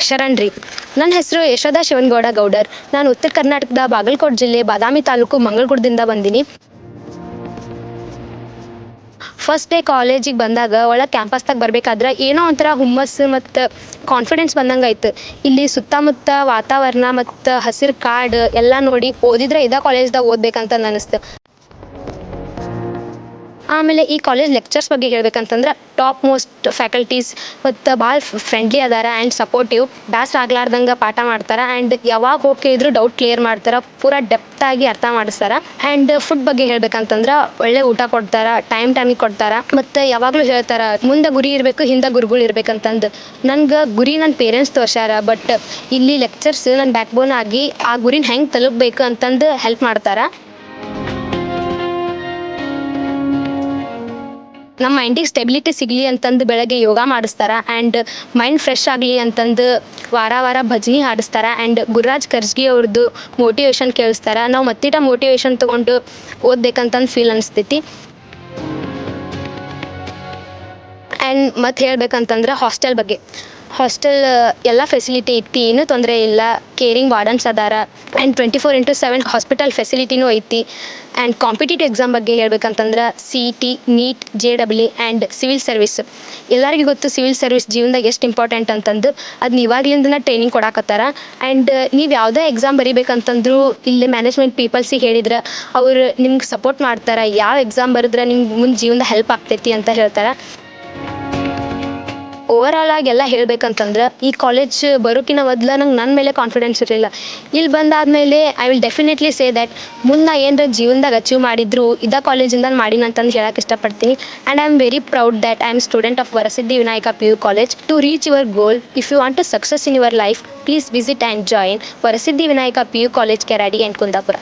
ಶರಣ್ ರೀ. ನನ್ನ ಹೆಸರು ಯಶೋಧ ಶಿವನಗೌಡ ಗೌಡರ್. ನಾನು ಉತ್ತರ ಕರ್ನಾಟಕದ ಬಾಗಲಕೋಟೆ ಜಿಲ್ಲೆ ಬಾದಾಮಿ ತಾಲೂಕು ಮಂಗಳಗುಡದಿಂದ ಬಂದೀನಿ. ಫಸ್ಟ್ ಡೇ ಕಾಲೇಜಿಗೆ ಬಂದಾಗ ಒಳಗೆ ಕ್ಯಾಂಪಸ್ದಾಗ ಬರಬೇಕಾದ್ರೆ ಏನೋ ಒಂಥರ ಹುಮ್ಮಸ್ಸು ಮತ್ತು ಕಾನ್ಫಿಡೆನ್ಸ್ ಬಂದಂಗೆ ಆಯ್ತು. ಇಲ್ಲಿ ಸುತ್ತಮುತ್ತ ವಾತಾವರಣ ಮತ್ತು ಹಸಿರು ಕಾಡು ಎಲ್ಲ ನೋಡಿ ಓದಿದ್ರೆ ಇದೇ ಕಾಲೇಜ್ದಾಗ ಓದಬೇಕಂತ ಅನ್ನಿಸ್ತು. ಆಮೇಲೆ ಈ ಕಾಲೇಜ್ ಲೆಕ್ಚರ್ಸ್ ಬಗ್ಗೆ ಹೇಳ್ಬೇಕಂತಂದ್ರೆ ಟಾಪ್ ಮೋಸ್ಟ್ ಫ್ಯಾಕಲ್ಟೀಸ್ ಮತ್ತು ಭಾಳ ಫ್ರೆಂಡ್ಲಿ ಅದಾರ ಆ್ಯಂಡ್ ಸಪೋರ್ಟಿವ್. ಬ್ಯಾಸ್ರ ಆಗ್ಲಾರ್ದಂಗೆ ಪಾಠ ಮಾಡ್ತಾರೆ ಆ್ಯಂಡ್ ಯಾವಾಗ ಹೋಗಿ ಇದ್ರು ಡೌಟ್ ಕ್ಲಿಯರ್ ಮಾಡ್ತಾರೆ, ಪೂರಾ ಡೆಪ್ತಾಗಿ ಅರ್ಥ ಮಾಡಿಸ್ತಾರೆ. ಆ್ಯಂಡ್ ಫುಡ್ ಬಗ್ಗೆ ಹೇಳ್ಬೇಕಂತಂದ್ರೆ ಒಳ್ಳೆ ಊಟ ಕೊಡ್ತಾರೆ, ಟೈಮಿಗೆ ಕೊಡ್ತಾರೆ ಮತ್ತು ಯಾವಾಗಲೂ ಹೇಳ್ತಾರೆ ಮುಂದೆ ಗುರಿ ಇರಬೇಕು ಹಿಂದೆ ಗುರುಗಳು ಇರ್ಬೇಕಂತಂದು. ನನಗೆ ಗುರಿ ನನ್ನ ಪೇರೆಂಟ್ಸ್ ತೋರ್ಸ್ಯಾರ, ಬಟ್ ಇಲ್ಲಿ ಲೆಕ್ಚರ್ಸ್ ನನ್ನ ಬ್ಯಾಕ್ ಬೋನ್ ಆಗಿ ಆ ಗುರಿನ ಹೆಂಗೆ ತಲುಪಬೇಕು ಅಂತಂದು ಹೆಲ್ಪ್ ಮಾಡ್ತಾರೆ. ನಮ್ಮ ಮೈಂಡಿಗೆ ಸ್ಟೆಬಿಲಿಟಿ ಸಿಗಲಿ ಅಂತಂದು ಬೆಳಗ್ಗೆ ಯೋಗ ಮಾಡಿಸ್ತಾರೆ ಆ್ಯಂಡ್ ಮೈಂಡ್ ಫ್ರೆಶ್ ಆಗಲಿ ಅಂತಂದು ವಾರ ಭಜನೆ ಹಾಡಿಸ್ತಾರೆ ಆ್ಯಂಡ್ ಗುರುರಾಜ್ ಕರ್ಜ್ಗಿ ಅವ್ರದ್ದು ಮೋಟಿವೇಶನ್ ಕೇಳಿಸ್ತಾರೆ. ನಾವು ಮತ್ತಿಟ ಮೋಟಿವೇಶನ್ ತೊಗೊಂಡು ಓದಬೇಕಂತಂದು ಫೀಲ್ ಅನಿಸ್ತೈತಿ. ಆ್ಯಂಡ್ ಮತ್ತು ಹೇಳ್ಬೇಕಂತಂದ್ರೆ ಹಾಸ್ಟೆಲ್ ಎಲ್ಲ ಫೆಸಿಲಿಟಿ ಐತಿ, ಏನೂ ತೊಂದರೆ ಇಲ್ಲ. ಕೇರಿಂಗ್ ವಾರ್ಡನ್ಸ್ ಅದಾರ ಆ್ಯಂಡ್ 24/7 ಹಾಸ್ಪಿಟಲ್ ಫೆಸಿಲಿಟಿನೂ ಐತಿ. ಆ್ಯಂಡ್ ಕಾಂಪಿಟೇಟಿವ್ ಎಕ್ಸಾಮ್ ಬಗ್ಗೆ ಹೇಳ್ಬೇಕಂತಂದ್ರೆ CET, NEET, JEE and civil service. ಎಲ್ಲರಿಗೂ ಗೊತ್ತು ಸಿವಿಲ್ ಸರ್ವಿಸ್ ಜೀವನದಾಗ ಎಷ್ಟು ಇಂಪಾರ್ಟೆಂಟ್ ಅಂತಂದು. ಅದನ್ನ ಇವಾಗಲಿಂದನೇ ಟ್ರೈನಿಂಗ್ ಕೊಡಾಕತ್ತಾರ. ಆ್ಯಂಡ್ ನೀವು ಯಾವುದೇ ಎಕ್ಸಾಮ್ ಬರಿಬೇಕಂತಂದ್ರೂ ಇಲ್ಲಿ ಮ್ಯಾನೇಜ್ಮೆಂಟ್ ಪೀಪಲ್ಸಿಗೆ ಹೇಳಿದ್ರೆ ಅವ್ರು ನಿಮ್ಗೆ ಸಪೋರ್ಟ್ ಮಾಡ್ತಾರೆ. ಯಾವ ಎಕ್ಸಾಮ್ ಬರೆದ್ರೆ ನಿಮ್ಗೆ ಮುಂದೆ ಜೀವನದ ಹೆಲ್ಪ್ ಆಗ್ತೈತಿ ಅಂತ ಹೇಳ್ತಾರೆ. ಓವರಾಲ್ ಆಗಿ ಎಲ್ಲ ಹೇಳ್ಬೇಕಂತಂದ್ರೆ ಈ ಕಾಲೇಜ್ ಬರೋಕ್ಕಿಂತ ಮೊದಲು ನಂಗೆ ನನ್ನ ಮೇಲೆ ಕಾನ್ಫಿಡೆನ್ಸ್ ಇರಲಿಲ್ಲ. ಇಲ್ಲಿ ಬಂದಾದಮೇಲೆ I will definitely say that ಮುಂದೆ ಏನರ ಜೀವನದಾಗ ಅಚೀವ್ ಮಾಡಿದ್ರು ಇದೇ ಕಾಲೇಜಿಂದ ಮಾಡೀನಂತಂದು ಹೇಳಕ್ಕೆ ಇಷ್ಟಪಡ್ತೀನಿ. And I am very proud that I am student of Varasiddhi Vinayaka PU college. To reach your goal, if you want to success in your life, please visit and join Varasiddhi Vinayaka PU college Keradi and Kundapura.